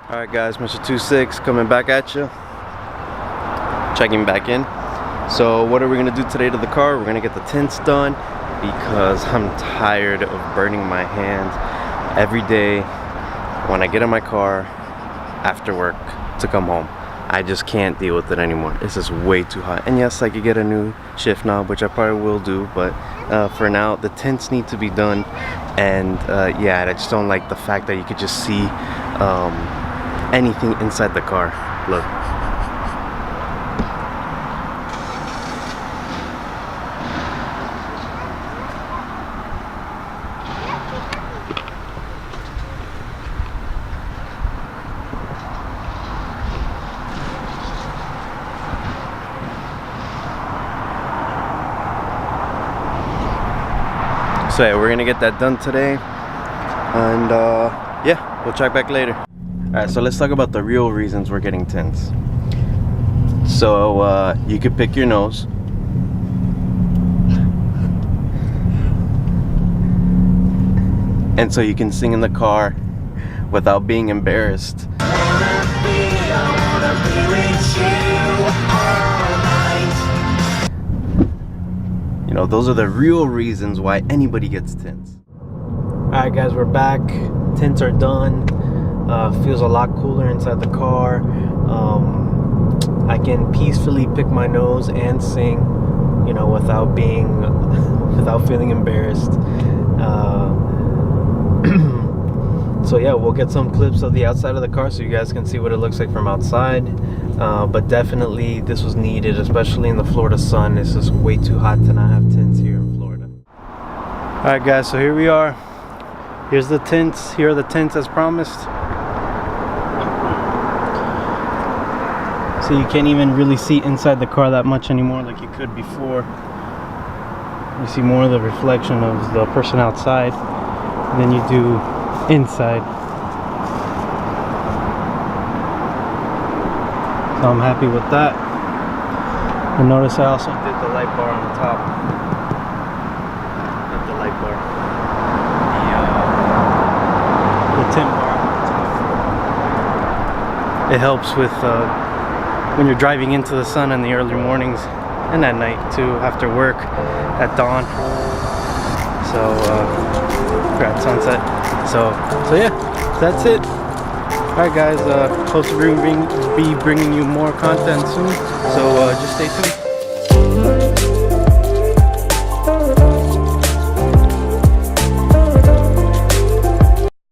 Alright guys, MR.TwoSix coming back at you. Checking back in. So what are we going to do today to the car? We're going to get the tints done because I'm tired of burning my hands every day when I get in my car after work to come home. I just can't deal with it anymore. It's just way too hot. And yes, I could get a new shift knob, which I probably will do, but for now the tints need to be done. And yeah, I just don't like the fact that you could just see anything inside the car. Look. So yeah, we're gonna get that done today, and yeah, we'll check back later. Alright, so let's talk about the real reasons we're getting tints. So you could pick your nose. And so you can sing in the car without being embarrassed. You know, those are the real reasons why anybody gets tints. Alright guys, we're back. Tints are done. Feels a lot cooler inside the car. I can peacefully pick my nose and sing, you know, without feeling embarrassed. So yeah, we'll get some clips of the outside of the car so you guys can see what it looks like from outside. But definitely this was needed, especially in the Florida sun. It's just way too hot to not have tints here in Florida. Alright guys, so here we are. Here's the tints. Here are the tints as promised. So you can't even really see inside the car that much anymore like you could before. You see more of the reflection of the person outside than you do inside. So I'm happy with that. And notice I also did the light bar on the top. Not the light bar. The tint bar on the top. It helps with when you're driving into the sun in the early mornings and at night too, after work, at dawn. So at sunset. So yeah, that's it. Alright guys, hope to be bringing you more content soon, so just stay tuned.